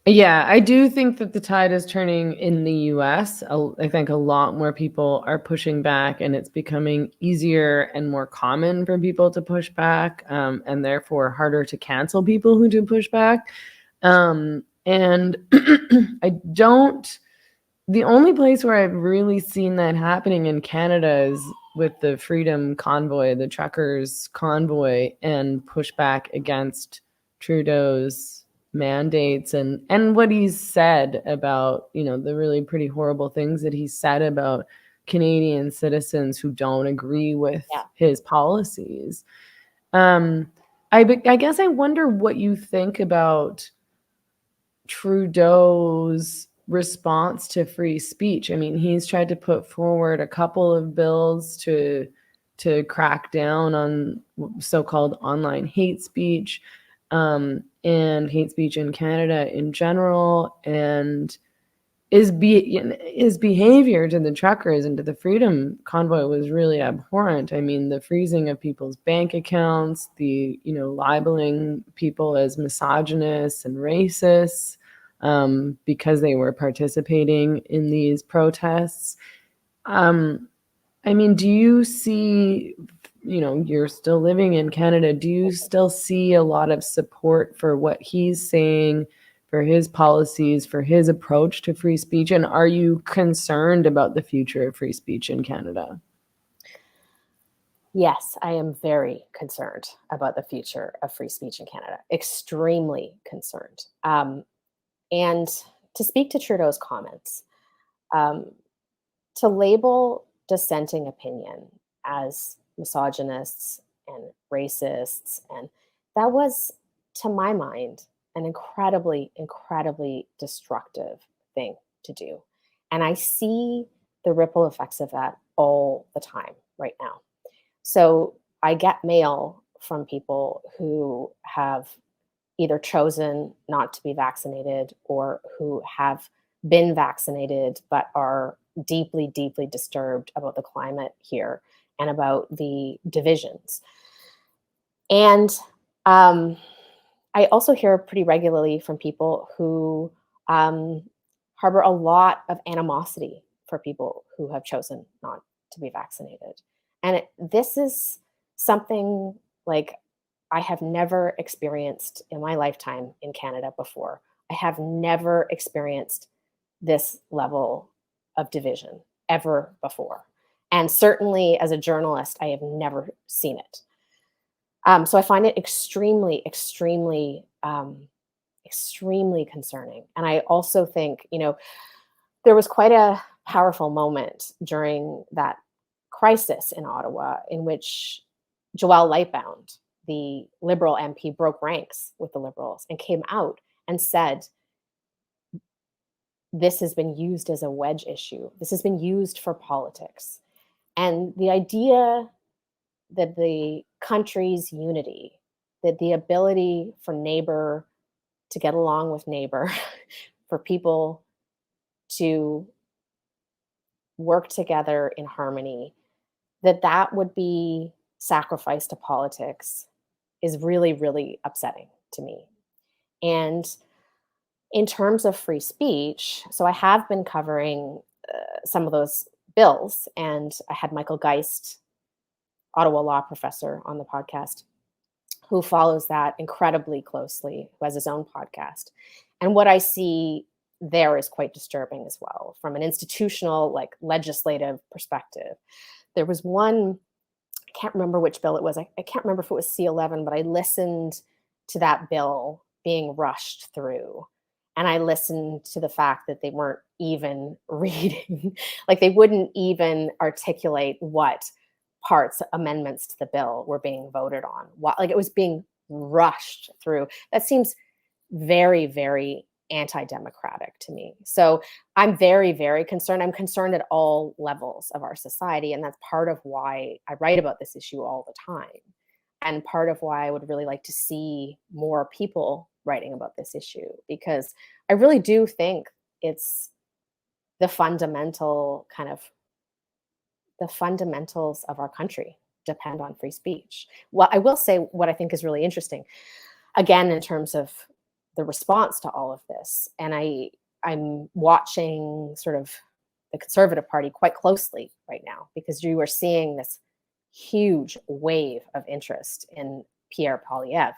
Yeah, I do think that the tide is turning in the US. I think a lot more people are pushing back, and it's becoming easier and more common for people to push back, and therefore harder to cancel people who do push back. And I don't, the only place where I've really seen that happening in Canada is with the Freedom Convoy, the truckers convoy, and pushback against Trudeau's mandates and what he's said about, the really pretty horrible things that he said about Canadian citizens who don't agree with Yeah. his policies. I guess I wonder what you think about Trudeau's response to free speech. I mean, he's tried to put forward a couple of bills to crack down on so-called online hate speech, and hate speech in Canada in general, and his behavior to the truckers and to the Freedom Convoy was really abhorrent. I mean, the freezing of people's bank accounts, the libeling people as misogynists and racists, because they were participating in these protests. I mean, do you see, you're still living in Canada, do you still see a lot of support for what he's saying, for his policies, for his approach to free speech? And are you concerned about the future of free speech in Canada? Yes, I am very concerned about the future of free speech in Canada. Extremely concerned. And to speak to Trudeau's comments, um, to label dissenting opinion as misogynists and racists, and that was, to my mind, an incredibly, incredibly destructive thing to do. And I see the ripple effects of that all the time right now. So I get mail from people who have either chosen not to be vaccinated or who have been vaccinated but are deeply, deeply disturbed about the climate here and about the divisions. And I also hear pretty regularly from people who harbor a lot of animosity for people who have chosen not to be vaccinated. And this is something like I have never experienced in my lifetime in Canada before. I have never experienced this level of division ever before. And certainly as a journalist, I have never seen it. So I find it extremely, extremely, extremely concerning. And I also think, there was quite a powerful moment during that crisis in Ottawa in which Joelle Lightbound, the Liberal MP, broke ranks with the Liberals and came out and said, this has been used as a wedge issue. This has been used for politics. And the idea that the country's unity, that the ability for neighbor to get along with neighbor, for people to work together in harmony, that would be sacrificed to politics is really, really upsetting to me. And in terms of free speech, so I have been covering some of those bills, and I had Michael Geist, Ottawa law professor, on the podcast, who follows that incredibly closely, who has his own podcast. And what I see there is quite disturbing as well from an institutional, like legislative perspective. There was one, I can't remember which bill it was. I can't remember if it was C11, but I listened to that bill being rushed through. And I listened to the fact that they weren't even reading, like they wouldn't even articulate what parts, amendments to the bill were being voted on. Like it was being rushed through. That seems very, very anti-democratic to me. So I'm very, very concerned. I'm concerned at all levels of our society. And that's part of why I write about this issue all the time. And part of why I would really like to see more people writing about this issue, because I really do think it's the fundamental kind of the fundamentals of our country depend on free speech. Well, I will say what I think is really interesting, again, in terms of the response to all of this. And I'm watching sort of the Conservative Party quite closely right now, because you are seeing this huge wave of interest in Pierre Poilievre.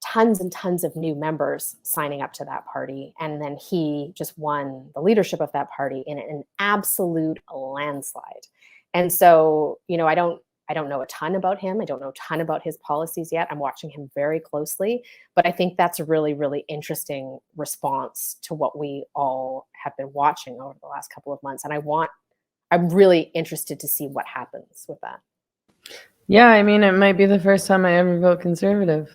Tons and tons of new members signing up to that party. And then he just won the leadership of that party in an absolute landslide. And so, you know, I don't know a ton about him. I don't know a ton about his policies yet. I'm watching him very closely, but I think that's a really, really interesting response to what we all have been watching over the last couple of months. And I'm really interested to see what happens with that. Yeah, I mean, it might be the first time I ever vote Conservative.